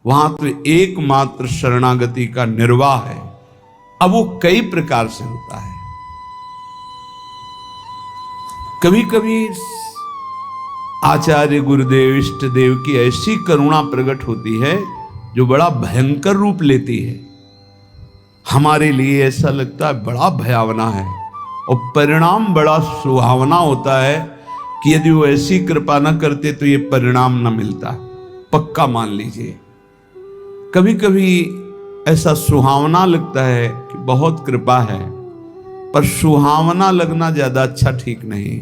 वहां तो एकमात्र शरणागति का निर्वाह है। अब वो कई प्रकार से होता है। कभी कभी आचार्य गुरुदेव इष्ट देव की ऐसी करुणा प्रकट होती है जो बड़ा भयंकर रूप लेती है। हमारे लिए ऐसा लगता है बड़ा भयावना है, और परिणाम बड़ा सुहावना होता है कि यदि वो ऐसी कृपा न करते तो ये परिणाम न मिलता, पक्का मान लीजिए। कभी कभी ऐसा सुहावना लगता है कि बहुत कृपा है, पर सुहावना लगना ज्यादा अच्छा ठीक नहीं,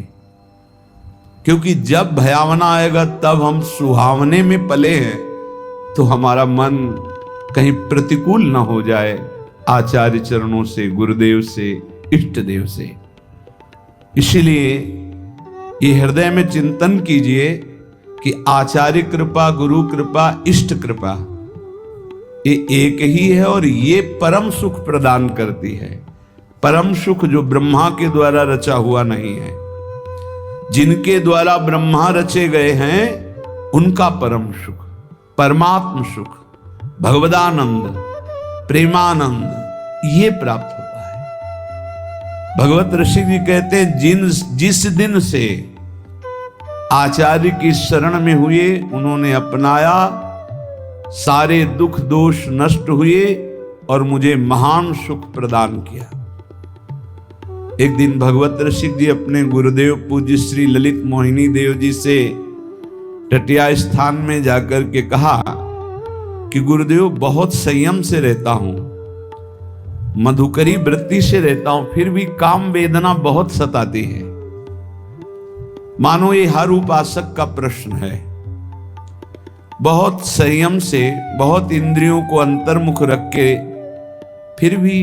क्योंकि जब भयावना आएगा तब हम सुहावने में पले हैं, तो हमारा मन कहीं प्रतिकूल ना हो जाए आचार्य चरणों से, गुरुदेव से, इष्ट देव से। इसलिए ये हृदय में चिंतन कीजिए कि आचार्य कृपा, गुरु कृपा, इष्ट कृपा ये एक ही है, और ये परम सुख प्रदान करती है। परम सुख जो ब्रह्मा के द्वारा रचा हुआ नहीं है। जिनके द्वारा ब्रह्मा रचे गए हैं उनका परम सुख, परमात्म सुख, भगवदानंद, प्रेमानंद ये प्राप्त होता है। भगवत ऋषि जी कहते हैं जिस दिन से आचार्य की शरण में हुए, उन्होंने अपनाया, सारे दुख दोष नष्ट हुए और मुझे महान सुख प्रदान किया। एक दिन भगवत ऋषि जी अपने गुरुदेव पूज्य श्री ललित मोहिनी देव जी से टटिया स्थान में जाकर के कहा कि गुरुदेव बहुत संयम से रहता हूं, मधुकरी वृत्ति से रहता हूं, फिर भी काम वेदना बहुत सताती है। मानो ये हर उपासक का प्रश्न है। बहुत संयम से, बहुत इंद्रियों को अंतर्मुख रख के, फिर भी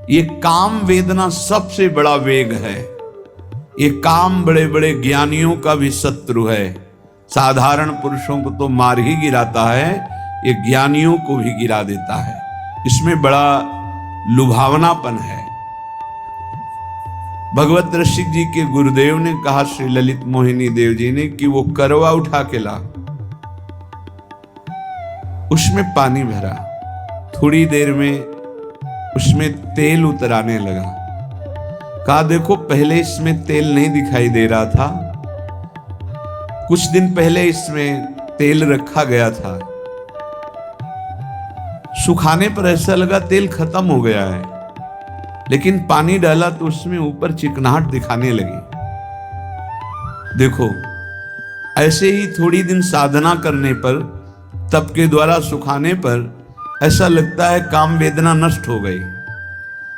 ये काम वेदना सबसे बड़ा वेग है। ये काम बड़े बड़े ज्ञानियों का भी शत्रु है। साधारण पुरुषों को तो मार ही गिराता है, ये ज्ञानियों को भी गिरा देता है। इसमें बड़ा लुभावनापन है। भगवत ऋषि जी के गुरुदेव ने कहा श्री ललित मोहिनी देव जी ने कि वो करवा उठा के ला, उसमें पानी भरा, थोड़ी देर में उसमें तेल उतर आने लगा। कहा देखो पहले इसमें तेल नहीं दिखाई दे रहा था, कुछ दिन पहले इसमें तेल रखा गया था, सुखाने पर ऐसा लगा तेल खत्म हो गया है, लेकिन पानी डाला तो उसमें ऊपर चिकनाहट दिखाने लगी। देखो ऐसे ही थोड़ी दिन साधना करने पर, तप के द्वारा सुखाने पर ऐसा लगता है काम वेदना नष्ट हो गई,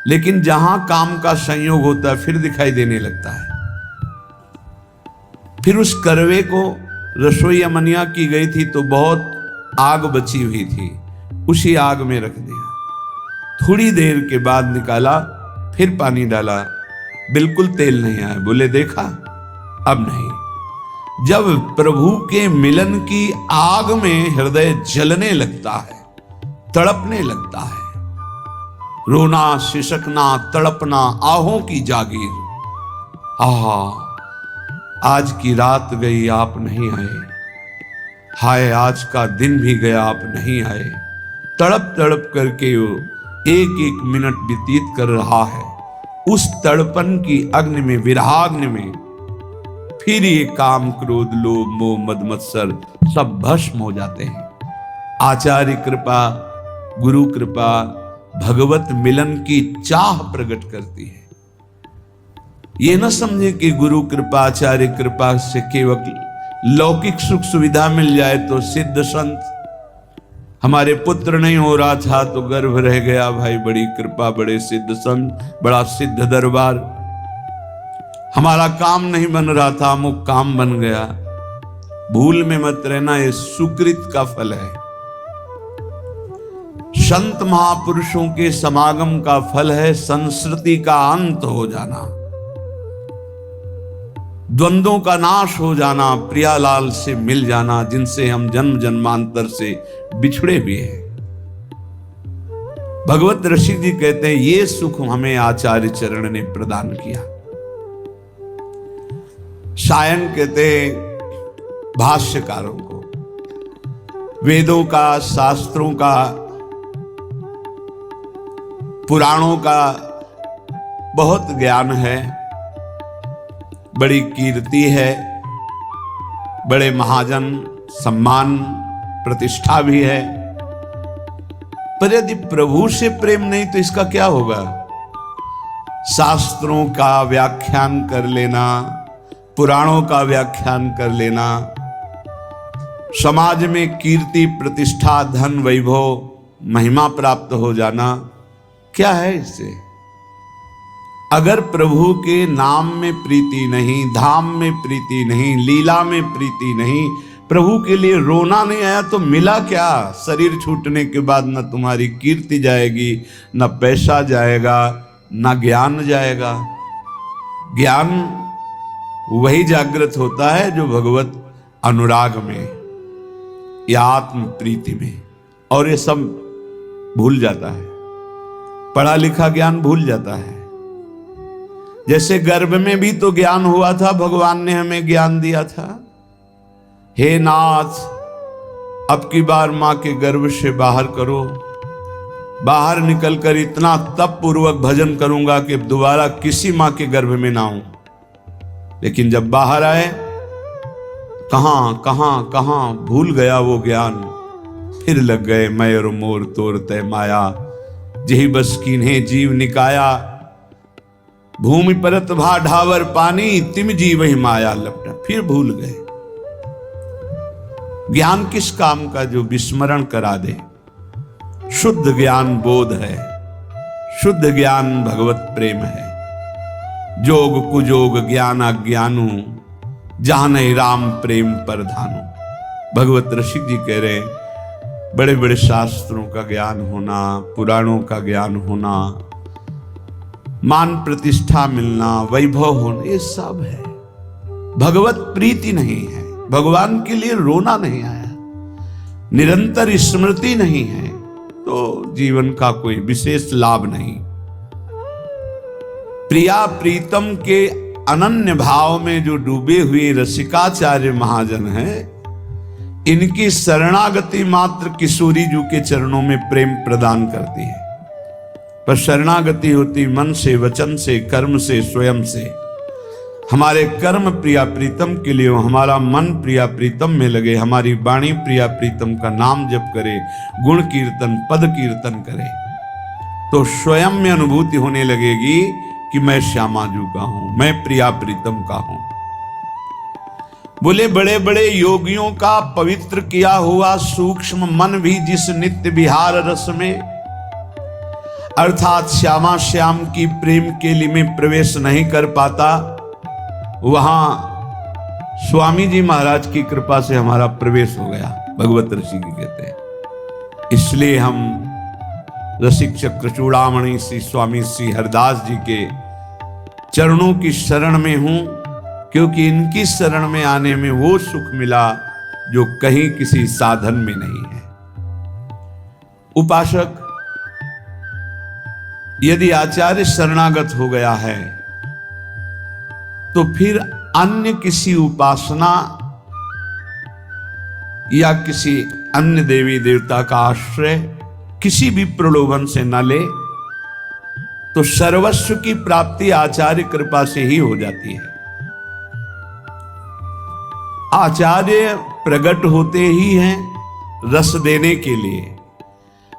लेकिन जहां काम का संयोग होता है फिर दिखाई देने लगता है। फिर उस करवे को रसोई अमनिया की गई थी तो बहुत आग बची हुई थी, उसी आग में रख दिया। थोड़ी देर के बाद निकाला, फिर पानी डाला, बिल्कुल तेल नहीं आया। बोले देखा अब नहीं। जब प्रभु के मिलन की आग में हृदय जलने लगता है, तड़पने लगता है, रोना, सिसकना, तड़पना, आहों की जागीर, आहा आज की रात गई आप नहीं आए, हाय आज का दिन भी गया आप नहीं आए। तड़प तड़प करके वो एक एक मिनट व्यतीत कर रहा है। उस तड़पन की अग्नि में, विरहाग्नि में फिर ये काम, क्रोध, लोभ, मोह, मद, मत्सर सब भस्म हो जाते हैं। आचार्य कृपा, गुरु कृपा भगवत मिलन की चाह प्रकट करती है। ये न समझे कि गुरु कृपा, आचार्य कृपा से केवल लौकिक सुख सुविधा मिल जाए तो सिद्ध संत, हमारे पुत्र नहीं हो रहा था तो गर्भ रह गया, भाई बड़ी कृपा, बड़े सिद्ध संत, बड़ा सिद्ध दरबार, हमारा काम नहीं बन रहा था, अमुक काम बन गया। भूल में मत रहना, ये सुकृत का फल है। संत महापुरुषों के समागम का फल है संस्कृति का अंत हो जाना, द्वंद्वों का नाश हो जाना, प्रियालाल से मिल जाना जिनसे हम जन्म जन्मांतर से बिछड़े हुए हैं। भगवत ऋषि जी कहते हैं ये सुख हमें आचार्य चरण ने प्रदान किया। सायन कहते हैं भाष्यकारों को, वेदों का, शास्त्रों का, पुराणों का बहुत ज्ञान है, बड़ी कीर्ति है, बड़े महाजन, सम्मान, प्रतिष्ठा भी है। पर यदि प्रभु से प्रेम नहीं तो इसका क्या होगा? शास्त्रों का व्याख्यान कर लेना, पुराणों का व्याख्यान कर लेना, समाज में कीर्ति, प्रतिष्ठा, धन, वैभव, महिमा प्राप्त हो जाना, क्या है इससे? अगर प्रभु के नाम में प्रीति नहीं, धाम में प्रीति नहीं, लीला में प्रीति नहीं, प्रभु के लिए रोना नहीं आया तो मिला क्या? शरीर छूटने के बाद न तुम्हारी कीर्ति जाएगी, न पैसा जाएगा, न ज्ञान जाएगा। ज्ञान वही जागृत होता है जो भगवत अनुराग में या आत्म प्रीति में, और ये सब भूल जाता है, पढ़ा लिखा ज्ञान भूल जाता है। जैसे गर्भ में भी तो ज्ञान हुआ था, भगवान ने हमें ज्ञान दिया था, हे नाथ अब की बार मां के गर्भ से बाहर करो, बाहर निकलकर इतना तप पूर्वक भजन करूंगा कि दोबारा किसी मां के गर्भ में ना आऊं। लेकिन जब बाहर आए, कहां कहां कहां भूल गया वो ज्ञान। फिर लग गए मैं और मोर तोर तय माया, जही बस कीन्हे जीव निकाया। भूमि परत भा ढावर पानी, तिम जीव ही माया लपटा। फिर भूल गए। ज्ञान किस काम का जो विस्मरण करा दे। शुद्ध ज्ञान बोध है, शुद्ध ज्ञान भगवत प्रेम है। जोग कुजोग ज्ञान अज्ञानु, जाने राम प्रेम परधानु। भगवत ऋषि जी कह रहे हैं बड़े बड़े शास्त्रों का ज्ञान होना, पुराणों का ज्ञान होना, मान प्रतिष्ठा मिलना, वैभव होना, ये सब है, भगवत प्रीति नहीं है। भगवान के लिए रोना नहीं आया, निरंतर स्मृति नहीं है, तो जीवन का कोई विशेष लाभ नहीं। प्रिया प्रीतम के अनन्य भाव में जो डूबे हुए रसिकाचार्य महाजन हैं, इनकी शरणागति मात्र किशोरी जी के चरणों में प्रेम प्रदान करती है। पर शरणागति होती मन से, वचन से, कर्म से, स्वयं से। हमारे कर्म प्रिया प्रीतम के लिए, हमारा मन प्रिया प्रीतम में लगे, हमारी वाणी प्रिया प्रीतम का नाम जप करे, गुण कीर्तन, पद कीर्तन करे, तो स्वयं में अनुभूति होने लगेगी कि मैं श्यामा जू का हूं, मैं प्रिया प्रीतम का हूं। बोले बड़े बड़े योगियों का पवित्र किया हुआ सूक्ष्म मन भी जिस नित्य विहार रस में, अर्थात श्यामा श्याम की प्रेम केली में प्रवेश नहीं कर पाता, वहां स्वामी जी महाराज की कृपा से हमारा प्रवेश हो गया, भगवत ऋषि की कहते हैं। इसलिए हम रसिक चक्र चूड़ामणि श्री स्वामी श्री हरदास जी के चरणों की शरण में हूं, क्योंकि इनकी शरण में आने में वो सुख मिला जो कहीं किसी साधन में नहीं है। उपासक यदि आचार्य शरणागत हो गया है तो फिर अन्य किसी उपासना या किसी अन्य देवी देवता का आश्रय किसी भी प्रलोभन से न ले, तो सर्वस्व की प्राप्ति आचार्य कृपा से ही हो जाती है। आचार्य प्रकट होते ही हैं रस देने के लिए,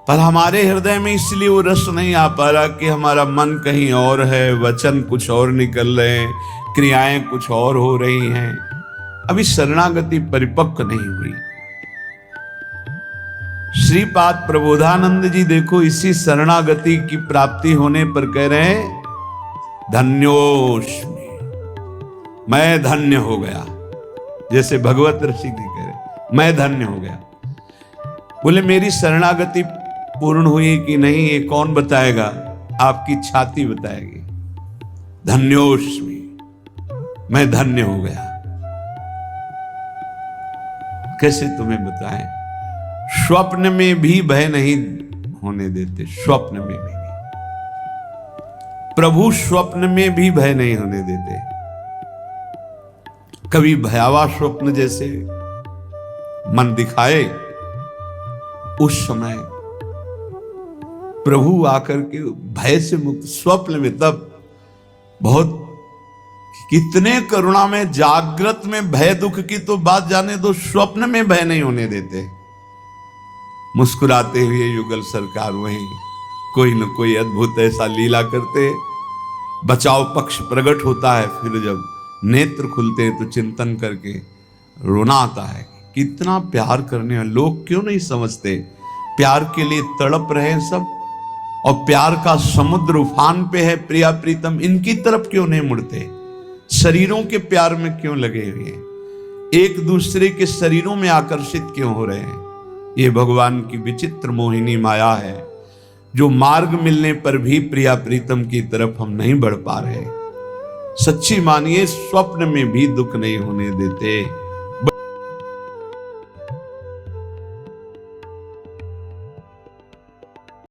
पर हमारे हृदय में इसलिए वो रस नहीं आ पा रहा कि हमारा मन कहीं और है, वचन कुछ और निकल रहे हैं, क्रियाएं कुछ और हो रही हैं, अभी शरणागति परिपक्व नहीं हुई। श्रीपाद प्रबोधानंद जी देखो इसी शरणागति की प्राप्ति होने पर कह रहे हैं धन्योस्मि, मैं धन्य हो गया। जैसे भगवत ऋषि जी कह रहे मैं धन्य हो गया। बोले मेरी शरणागति पूर्ण हुई कि नहीं ये कौन बताएगा, आपकी छाती बताएगी। धन्योस्मि, मैं धन्य हो गया। कैसे तुम्हें बताएं? स्वप्न में भी भय नहीं होने देते, स्वप्न में भी प्रभु स्वप्न में भी भय नहीं होने देते। कभी भयावह स्वप्न जैसे मन दिखाए उस समय प्रभु आकर के भय से मुक्त, स्वप्न में, तब बहुत कितने करुणा में, जागृत में भय दुख की तो बात जाने दो, स्वप्न में भय नहीं होने देते। मुस्कुराते हुए युगल सरकार वहीं कोई न कोई अद्भुत ऐसा लीला करते, बचाव पक्ष प्रकट होता है, फिर जब नेत्र खुलते हैं तो चिंतन करके रोना आता है। कितना प्यार करने वाले लोग क्यों नहीं समझते, प्यार के लिए तड़प रहे हैं सब, और प्यार का समुद्र उफान पे है, प्रिया प्रीतम इनकी तरफ क्यों नहीं मुड़ते, शरीरों के प्यार में क्यों लगे हुए, एक दूसरे के शरीरों में आकर्षित क्यों हो रहे हैं। ये भगवान की विचित्र मोहिनी माया है, जो मार्ग मिलने पर भी प्रिया प्रीतम की तरफ हम नहीं बढ़ पा रहे। सच्ची मानिए, स्वप्न में भी दुख नहीं होने देते।